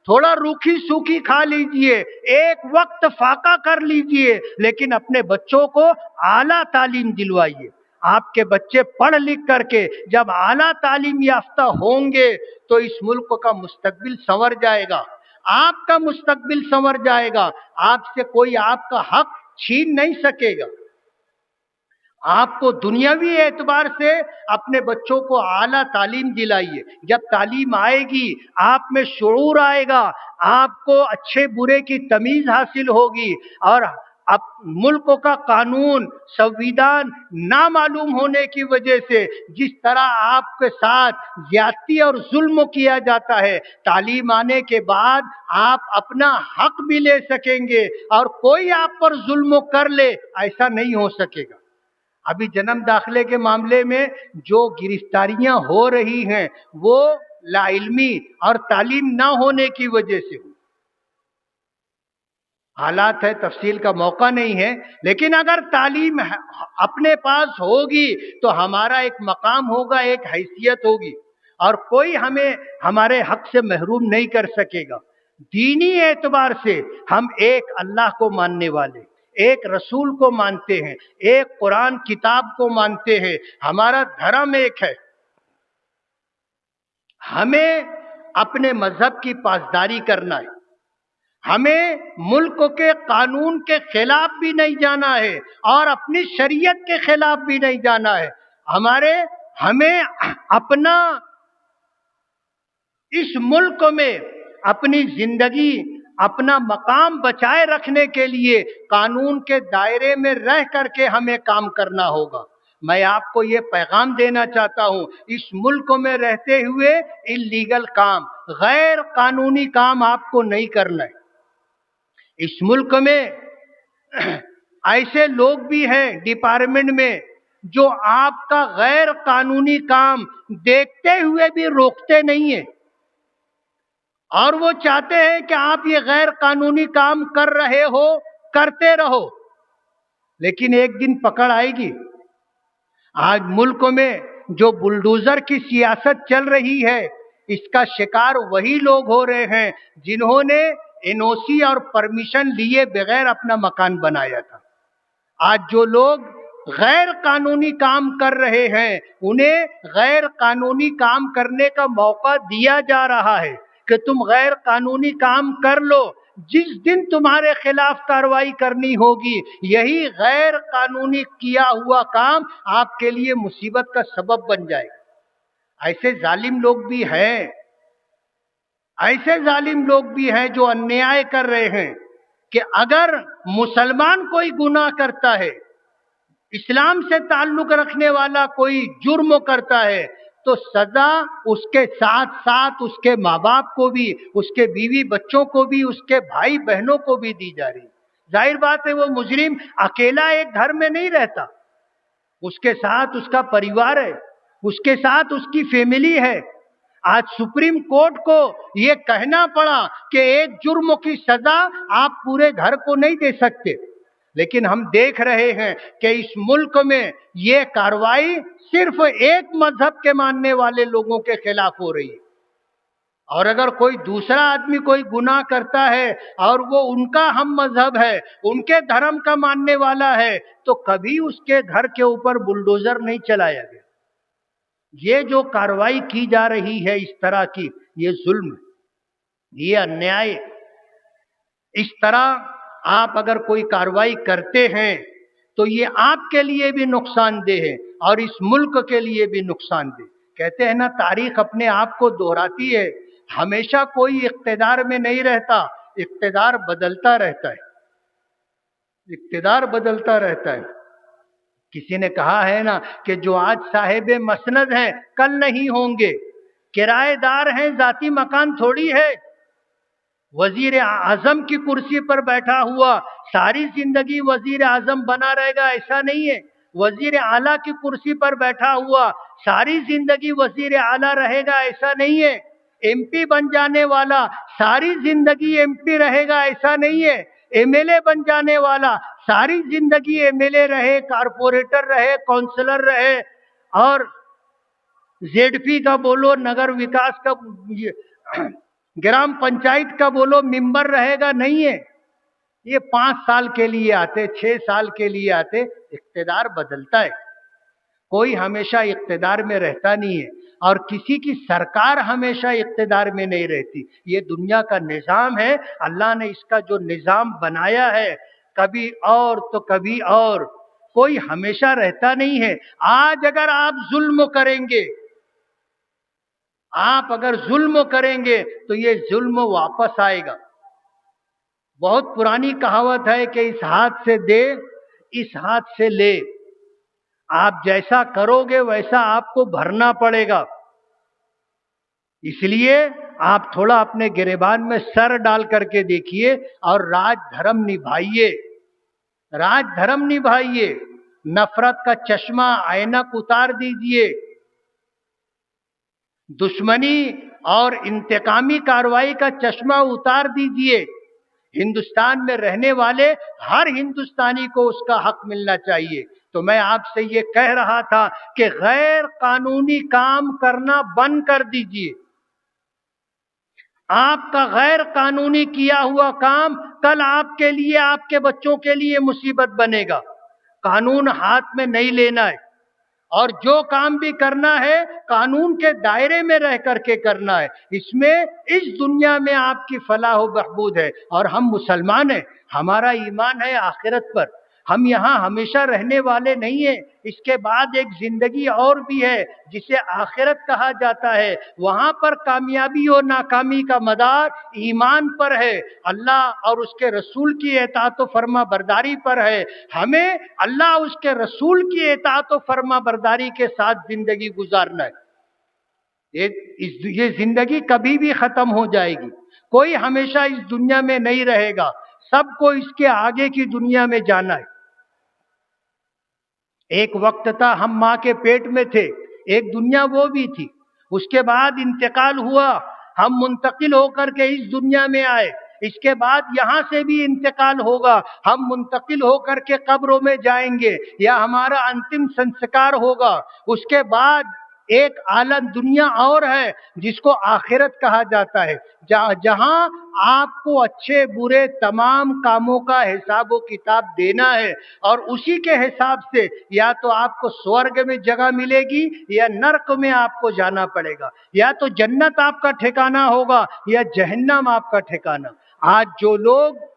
تھوڑا روکھی سوکھی کھا لیجئے، ایک وقت فاقہ کر لیجئے، لیکن اپنے بچوں کو اعلیٰ تعلیم دلوائیے۔ آپ کے بچے پڑھ لکھ کر کے جب اعلیٰ تعلیم یافتہ ہوں گے تو اس ملک کا مستقبل سنور جائے گا، آپ کا مستقبل سنور جائے گا، آپ سے کوئی آپ کا حق چھین نہیں سکے گا۔ آپ کو دنیاوی اعتبار سے اپنے بچوں کو اعلیٰ تعلیم دلائیے، جب تعلیم آئے گی آپ میں شعور آئے گا، آپ کو اچھے برے کی تمیز حاصل ہوگی، اور اب ملک کا قانون سنویدھان نامعلوم ہونے کی وجہ سے جس طرح آپ کے ساتھ زیادتی اور ظلم کیا جاتا ہے، تعلیم آنے کے بعد آپ اپنا حق بھی لے سکیں گے اور کوئی آپ پر ظلم کر لے ایسا نہیں ہو سکے گا۔ ابھی جنم داخلے کے معاملے میں جو گرفتاریاں ہو رہی ہیں وہ لا علمی اور تعلیم نہ ہونے کی وجہ سے ہوئی۔ حالات ہے، تفصیل کا موقع نہیں ہے، لیکن اگر تعلیم اپنے پاس ہوگی تو ہمارا ایک مقام ہوگا، ایک حیثیت ہوگی، اور کوئی ہمیں ہمارے حق سے محروم نہیں کر سکے گا۔ دینی اعتبار سے ہم ایک اللہ کو ماننے والے، ایک رسول کو مانتے ہیں، ایک قرآن کتاب کو مانتے ہیں، ہمارا دھرم ایک ہے۔ ہمیں اپنے مذہب کی پاسداری کرنا ہے، ہمیں ملک کے قانون کے خلاف بھی نہیں جانا ہے اور اپنی شریعت کے خلاف بھی نہیں جانا ہے۔ ہمیں اپنا اس ملک میں اپنی زندگی، اپنا مقام بچائے رکھنے کے لیے قانون کے دائرے میں رہ کر کے ہمیں کام کرنا ہوگا۔ میں آپ کو یہ پیغام دینا چاہتا ہوں، اس ملک میں رہتے ہوئے اللیگل کام، غیر قانونی کام آپ کو نہیں کرنا ہے۔ اس ملک میں ایسے لوگ بھی ہیں ڈپارٹمنٹ میں جو آپ کا غیر قانونی کام دیکھتے ہوئے بھی روکتے نہیں ہیں، اور وہ چاہتے ہیں کہ آپ یہ غیر قانونی کام کر رہے ہو، کرتے رہو، لیکن ایک دن پکڑ آئے گی۔ آج ملک میں جو بلڈوزر کی سیاست چل رہی ہے اس کا شکار وہی لوگ ہو رہے ہیں جنہوں نے این او سی اور پرمیشن لیے بغیر اپنا مکان بنایا تھا۔ آج جو لوگ غیر قانونی کام کر رہے ہیں انہیں غیر قانونی کام کرنے کا موقع دیا جا رہا ہے کہ تم غیر قانونی کام کر لو، جس دن تمہارے خلاف کارروائی کرنی ہوگی یہی غیر قانونی کیا ہوا کام آپ کے لیے مصیبت کا سبب بن جائے گا۔ ایسے ظالم لوگ بھی ہیں، ایسے ظالم لوگ بھی ہیں جو انیائے کر رہے ہیں کہ اگر مسلمان کوئی گناہ کرتا ہے، اسلام سے تعلق رکھنے والا کوئی جرم کرتا ہے تو سزا اس کے ساتھ ساتھ اس کے ماں باپ کو بھی، اس کے بیوی بچوں کو بھی، اس کے بھائی بہنوں کو بھی دی جا رہی۔ ظاہر بات ہے وہ مجرم اکیلا ایک گھر میں نہیں رہتا، اس کے ساتھ اس کا پریوار ہے، اس کے ساتھ اس کی فیملی ہے۔ آج سپریم کورٹ کو یہ کہنا پڑا کہ ایک جرم کی سزا آپ پورے گھر کو نہیں دے سکتے، لیکن ہم دیکھ رہے ہیں کہ اس ملک میں یہ کارروائی صرف ایک مذہب کے ماننے والے لوگوں کے خلاف ہو رہی ہے، اور اگر کوئی دوسرا آدمی کوئی گناہ کرتا ہے اور وہ ان کا ہم مذہب ہے، ان کے دھرم کا ماننے والا ہے، تو کبھی اس کے گھر کے اوپر بلڈوزر نہیں چلایا گیا۔ یہ جو کارروائی کی جا رہی ہے اس طرح کی، یہ ظلم، یہ انیائے۔ اس طرح آپ اگر کوئی کارروائی کرتے ہیں تو یہ آپ کے لیے بھی نقصان دہ ہے اور اس ملک کے لیے بھی نقصان دہ۔ کہتے ہیں نا، تاریخ اپنے آپ کو دہراتی ہے، ہمیشہ کوئی اقتدار میں نہیں رہتا، اقتدار بدلتا رہتا ہے، اقتدار بدلتا رہتا ہے۔ کسی نے کہا ہے نا کہ جو آج صاحب مسند ہیں کل نہیں ہوں گے، کرایہ دار ہیں، ذاتی مکان تھوڑی ہے۔ وزیر اعظم کی کرسی پر بیٹھا ہوا ساری زندگی وزیر اعظم بنا رہے گا ایسا نہیں ہے، وزیر اعلیٰ کی کرسی پر بیٹھا ہوا ساری زندگی وزیر اعلیٰ رہے گا ایسا نہیں ہے، ایم پی بن جانے والا ساری زندگی ایم پی رہے گا ایسا نہیں ہے، ایم ایل اے بن جانے والا ساری زندگی ایم ایل اے رہے، کارپوریٹر رہے، کونسلر رہے، اور زیڈ پی کا بولو، نگر وکاس کا، گرام پنچایت کا بولو، ممبر رہے گا نہیں ہے۔ یہ 5 سال کے لیے آتے، 6 سال کے لیے آتے، اقتدار بدلتا ہے، کوئی ہمیشہ اقتدار میں رہتا نہیں ہے، اور کسی کی سرکار ہمیشہ اقتدار میں نہیں رہتی۔ یہ دنیا کا نظام ہے، اللہ نے اس کا جو نظام بنایا ہے، کبھی اور تو کبھی اور، کوئی ہمیشہ رہتا نہیں ہے۔ آج اگر آپ ظلم کریں گے، آپ اگر ظلم کریں گے تو یہ ظلم واپس آئے گا۔ بہت پرانی کہاوت ہے کہ اس ہاتھ سے دے، اس ہاتھ سے لے، آپ جیسا کرو گے ویسا آپ کو بھرنا پڑے گا۔ اس لیے آپ تھوڑا اپنے گریبان میں سر ڈال کر کے دیکھیے اور راج دھرم نبھائیے، راج دھرم نبھائیے، نفرت کا چشمہ اینک اتار دیجیے، دشمنی اور انتقامی کارروائی کا چشمہ اتار دیجیے۔ ہندوستان میں رہنے والے ہر ہندوستانی کو اس کا حق ملنا چاہیے۔ تو میں آپ سے یہ کہہ رہا تھا کہ غیر قانونی کام کرنا بند کر دیجیے۔ آپ کا غیر قانونی کیا ہوا کام کل آپ کے لیے، آپ کے بچوں کے لیے مصیبت بنے گا۔ قانون ہاتھ میں نہیں لینا ہے، اور جو کام بھی کرنا ہے قانون کے دائرے میں رہ کر کے کرنا ہے۔ اس میں اس دنیا میں آپ کی فلاح و بہبود ہے، اور ہم مسلمان ہیں، ہمارا ایمان ہے آخرت پر، ہم یہاں ہمیشہ رہنے والے نہیں ہیں، اس کے بعد ایک زندگی اور بھی ہے جسے آخرت کہا جاتا ہے، وہاں پر کامیابی اور ناکامی کا مدار ایمان پر ہے، اللہ اور اس کے رسول کی اطاعت و فرما برداری پر ہے۔ ہمیں اللہ اس کے رسول کی اطاعت و فرما برداری کے ساتھ زندگی گزارنا ہے۔ یہ زندگی کبھی بھی ختم ہو جائے گی، کوئی ہمیشہ اس دنیا میں نہیں رہے گا، سب کو اس کے آگے کی دنیا میں جانا ہے۔ ایک وقت تھا ہم ماں کے پیٹ میں تھے، ایک دنیا وہ بھی تھی، اس کے بعد انتقال ہوا، ہم منتقل ہو کر کے اس دنیا میں آئے، اس کے بعد یہاں سے بھی انتقال ہوگا، ہم منتقل ہو کر کے قبروں میں جائیں گے یا ہمارا انتم سنسکار ہوگا۔ اس کے بعد ایک عالم دنیا اور ہے جس کو آخرت کہا جاتا ہے، جہاں آپ کو اچھے برے تمام کاموں کا حساب و کتاب دینا ہے، اور اسی کے حساب سے یا تو آپ کو سورگ میں جگہ ملے گی یا نرک میں آپ کو جانا پڑے گا، یا تو جنت آپ کا ٹھکانہ ہوگا یا جہنم آپ کا ٹھکانہ۔ آج جو لوگ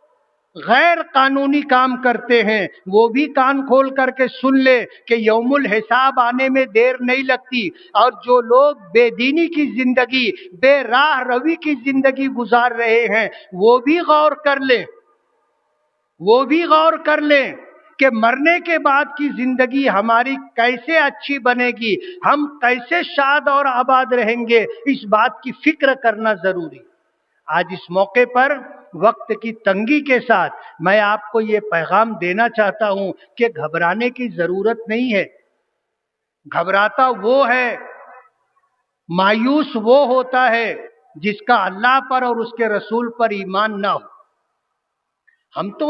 غیر قانونی کام کرتے ہیں وہ بھی کان کھول کر کے سن لے کہ یوم الحساب آنے میں دیر نہیں لگتی، اور جو لوگ بے دینی کی زندگی، بے راہ روی کی زندگی گزار رہے ہیں وہ بھی غور کر لیں، وہ بھی غور کر لیں کہ مرنے کے بعد کی زندگی ہماری کیسے اچھی بنے گی، ہم کیسے شاد اور آباد رہیں گے، اس بات کی فکر کرنا ضروری۔ آج اس موقع پر وقت کی تنگی کے ساتھ میں آپ کو یہ پیغام دینا چاہتا ہوں کہ گھبرانے کی ضرورت نہیں ہے۔ گھبراتا وہ ہے، مایوس وہ ہوتا ہے جس کا اللہ پر اور اس کے رسول پر ایمان نہ ہو۔ ہم تو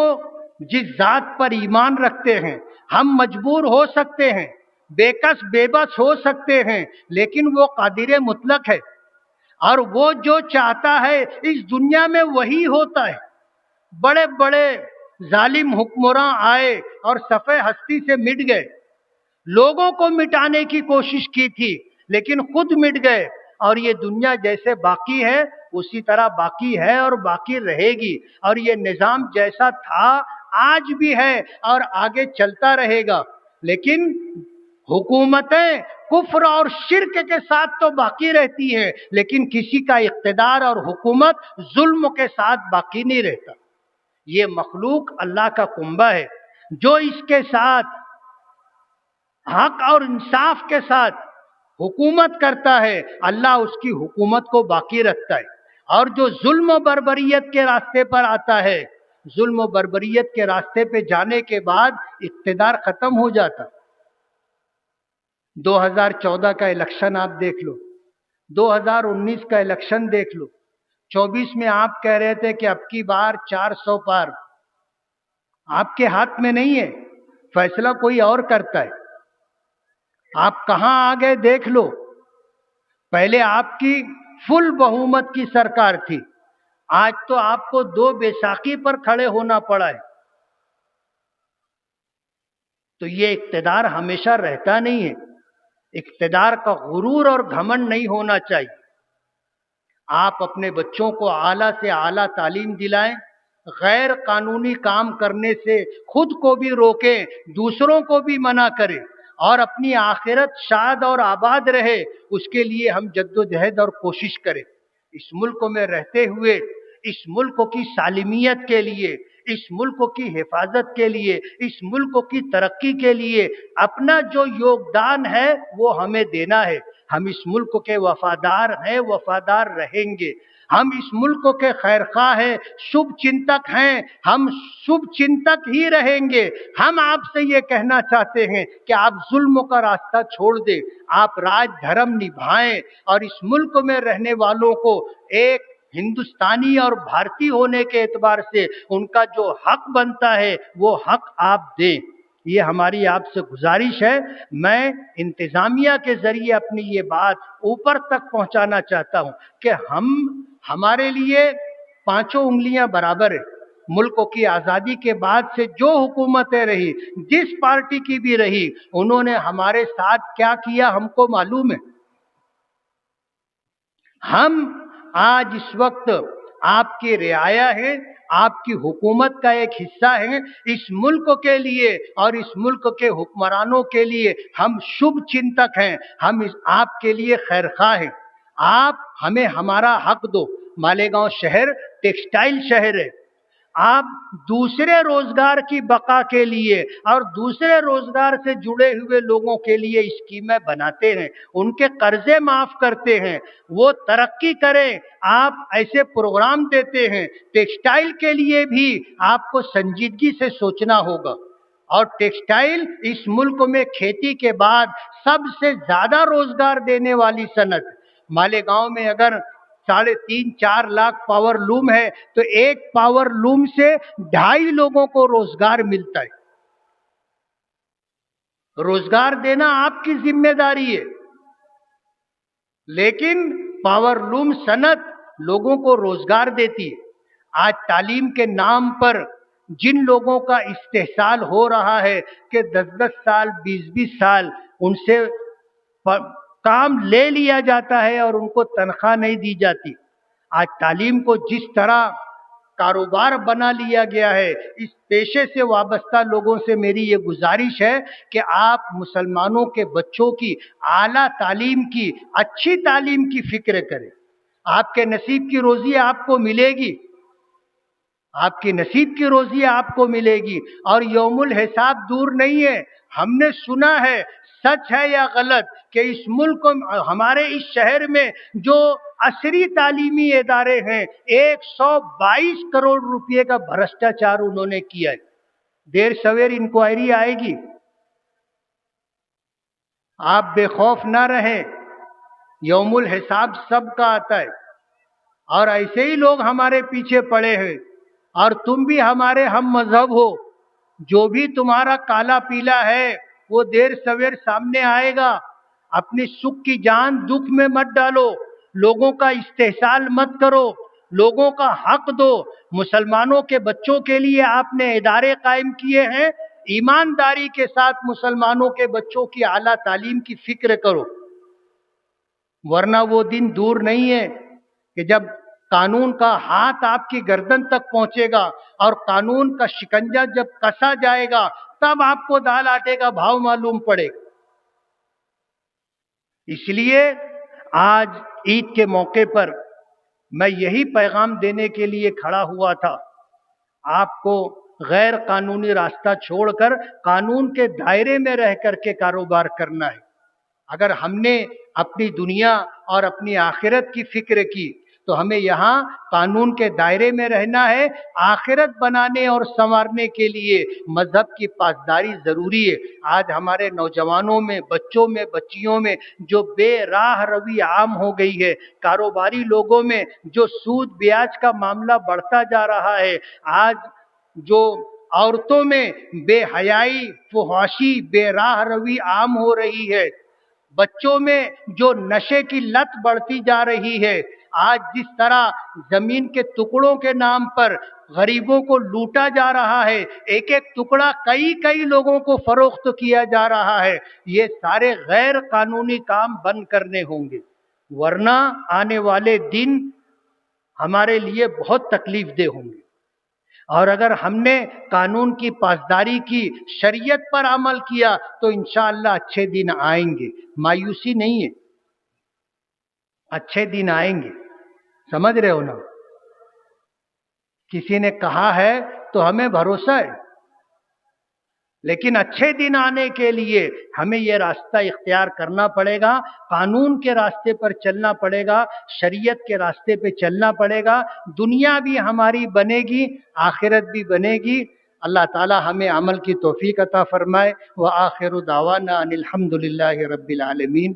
جس ذات پر ایمان رکھتے ہیں، ہم مجبور ہو سکتے ہیں، بے کس بے بس ہو سکتے ہیں، لیکن وہ قادر مطلق ہے۔ اور وہ جو چاہتا ہے اس دنیا میں وہی ہوتا ہے. بڑے بڑے ظالم حکمراں آئے اور صفحہ ہستی سے مٹ گئے. لوگوں کو مٹانے کی کوشش کی تھی لیکن خود مٹ گئے. اور یہ دنیا جیسے باقی ہے اسی طرح باقی ہے اور باقی رہے گی. اور یہ نظام جیسا تھا آج بھی ہے اور آگے چلتا رہے گا. لیکن حکومتیں کفر اور شرک کے ساتھ تو باقی رہتی ہیں لیکن کسی کا اقتدار اور حکومت ظلم کے ساتھ باقی نہیں رہتا. یہ مخلوق اللہ کا کنبہ ہے. جو اس کے ساتھ حق اور انصاف کے ساتھ حکومت کرتا ہے اللہ اس کی حکومت کو باقی رکھتا ہے. اور جو ظلم و بربریت کے راستے پر آتا ہے ظلم و بربریت کے راستے پہ جانے کے بعد اقتدار ختم ہو جاتا. 2014 کا الیکشن آپ دیکھ لو, 2019 کا الیکشن دیکھ لو. 24 میں آپ کہہ رہے تھے کہ اب کی بار 400 پار. آپ کے ہاتھ میں نہیں ہے, فیصلہ کوئی اور کرتا ہے. آپ کہاں آ گئے دیکھ لو. پہلے آپ کی فل بہومت کی سرکار تھی, آج تو آپ کو 2 بیساکھی پر کھڑے ہونا پڑا ہے. تو یہ اقتدار ہمیشہ رہتا نہیں ہے. اقتدار کا غرور اور گھمنڈ نہیں ہونا چاہیے. آپ اپنے بچوں کو اعلیٰ سے اعلیٰ تعلیم دلائیں, غیر قانونی کام کرنے سے خود کو بھی روکیں, دوسروں کو بھی منع کریں, اور اپنی آخرت شاد اور آباد رہے اس کے لیے ہم جدوجہد اور کوشش کریں. اس ملک میں رہتے ہوئے اس ملک کی سالمیت کے لیے, اس ملک کی حفاظت کے لیے, اس ملک کی ترقی کے لیے اپنا جو یوگدان ہے وہ ہمیں دینا ہے. ہم اس ملک کے وفادار ہیں, وفادار رہیں گے. ہم اس ملک کے خیرخواہ ہیں, شبھ چنتک ہیں, ہم شبھ چنتک ہی رہیں گے. ہم آپ سے یہ کہنا چاہتے ہیں کہ آپ ظلم کا راستہ چھوڑ دیں, آپ راج دھرم نبھائیں اور اس ملک میں رہنے والوں کو ایک ہندوستانی اور بھارتی ہونے کے اعتبار سے ان کا جو حق بنتا ہے وہ حق آپ دیں. یہ ہماری آپ سے گزارش ہے. میں انتظامیہ کے ذریعے اپنی یہ بات اوپر تک پہنچانا چاہتا ہوں کہ ہمارے لیے 5 انگلیاں برابر ہیں. ملک کی آزادی کے بعد سے جو حکومتیں رہی, جس پارٹی کی بھی رہی, انہوں نے ہمارے ساتھ کیا کیا ہم کو معلوم ہے. ہم آج اس وقت آپ کی رعایا ہیں, آپ کی حکومت کا ایک حصہ ہیں. اس ملک کے لیے اور اس ملک کے حکمرانوں کے لیے ہم شبھ چنتک ہیں, ہم آپ کے لیے خیرخواہ ہیں. آپ ہمیں ہمارا حق دو. مالیگاؤں شہر ٹیکسٹائل شہر ہے. آپ دوسرے روزگار کی بقا کے لیے اور دوسرے روزگار سے جڑے ہوئے لوگوں کے لیے اسکیمیں بناتے ہیں, ان کے قرضے معاف کرتے ہیں, وہ ترقی کریں, آپ ایسے پروگرام دیتے ہیں. ٹیکسٹائل کے لیے بھی آپ کو سنجیدگی سے سوچنا ہوگا. اور ٹیکسٹائل اس ملک میں کھیتی کے بعد سب سے زیادہ روزگار دینے والی صنعت. مالیگاؤں میں اگر 3.5-4 لاکھ پاور لوم ہے تو ایک پاور لوم سے 2.5 لوگوں کو روزگار ملتا ہے. روزگار دینا آپ کی ذمہ داری ہے, لیکن پاور لوم صنعت لوگوں کو روزگار دیتی ہے. آج تعلیم کے نام پر جن لوگوں کا استحصال ہو رہا ہے کہ 10-10 سال 20-20 سال ان سے کام لے لیا جاتا ہے اور ان کو تنخواہ نہیں دی جاتی. آج تعلیم کو جس طرح کاروبار بنا لیا گیا ہے, اس پیشے سے وابستہ لوگوں سے میری یہ گزارش ہے کہ آپ مسلمانوں کے بچوں کی اعلیٰ تعلیم کی, اچھی تعلیم کی فکر کریں. آپ کے نصیب کی روزی آپ کو ملے گی, آپ کی نصیب کی روزی آپ کو ملے گی, اور یوم الحساب دور نہیں ہے. ہم نے سنا ہے, سچ ہے یا غلط, کہ اس ملک ہمارے اس شہر میں جو عصری تعلیمی ادارے ہیں 122 کروڑ روپے کا بھرشٹاچار انہوں نے کیا ہے. دیر سویر انکوائری آئے گی. آپ بے خوف نہ رہیں, یوم الحساب سب کا آتا ہے. اور ایسے ہی لوگ ہمارے پیچھے پڑے ہیں, اور تم بھی ہمارے ہم مذہب ہو. جو بھی تمہارا کالا پیلا ہے وہ دیر سویر سامنے آئے گا. اپنی سکھ کی جان دکھ میں مت ڈالو. لوگوں کا استحصال مت کرو، لوگوں کا حق دو۔ مسلمانوں کے بچوں کے لیے آپ نے ادارے قائم کیے ہیں، ایمانداری کے ساتھ مسلمانوں کے بچوں کی اعلیٰ تعلیم کی فکر کرو، ورنہ وہ دن دور نہیں ہے کہ جب قانون کا ہاتھ آپ کی گردن تک پہنچے گا اور قانون کا شکنجہ جب کسا جائے گا تب آپ کو دال آٹے کا بھاؤ معلوم پڑے گا۔ اس لیے آج عید کے موقع پر میں یہی پیغام دینے کے لیے کھڑا ہوا تھا، آپ کو غیر قانونی راستہ چھوڑ کر قانون کے دائرے میں رہ کر کے کاروبار کرنا ہے۔ اگر ہم نے اپنی دنیا اور اپنی آخرت کی فکر کی تو ہمیں یہاں قانون کے دائرے میں رہنا ہے۔ آخرت بنانے اور سنوارنے کے لیے مذہب کی پاسداری ضروری ہے۔ آج ہمارے نوجوانوں میں، بچوں میں، بچیوں میں جو بے راہ روی عام ہو گئی ہے، کاروباری لوگوں میں جو سود بیاج کا معاملہ بڑھتا جا رہا ہے، آج جو عورتوں میں بے حیائی، فحاشی، بے راہ روی عام ہو رہی ہے، بچوں میں جو نشے کی لت بڑھتی جا رہی ہے، آج جس طرح زمین کے ٹکڑوں کے نام پر غریبوں کو لوٹا جا رہا ہے، ایک ایک ٹکڑا کئی لوگوں کو فروخت کیا جا رہا ہے، یہ سارے غیر قانونی کام بند کرنے ہوں گے، ورنہ آنے والے دن ہمارے لیے بہت تکلیف دہ ہوں گے۔ اور اگر ہم نے قانون کی پاسداری کی، شریعت پر عمل کیا تو انشاءاللہ اچھے دن آئیں گے، مایوسی نہیں ہے، اچھے دن آئیں گے، سمجھ رہے ہو نا؟ کسی نے کہا ہے تو ہمیں بھروسہ ہے، لیکن اچھے دن آنے کے لیے ہمیں یہ راستہ اختیار کرنا پڑے گا، قانون کے راستے پر چلنا پڑے گا، شریعت کے راستے پہ چلنا پڑے گا، دنیا بھی ہماری بنے گی، آخرت بھی بنے گی۔ اللہ تعالی ہمیں عمل کی توفیق عطا فرمائے۔ وآخر دعوانا ان الحمد للہ رب العالمین۔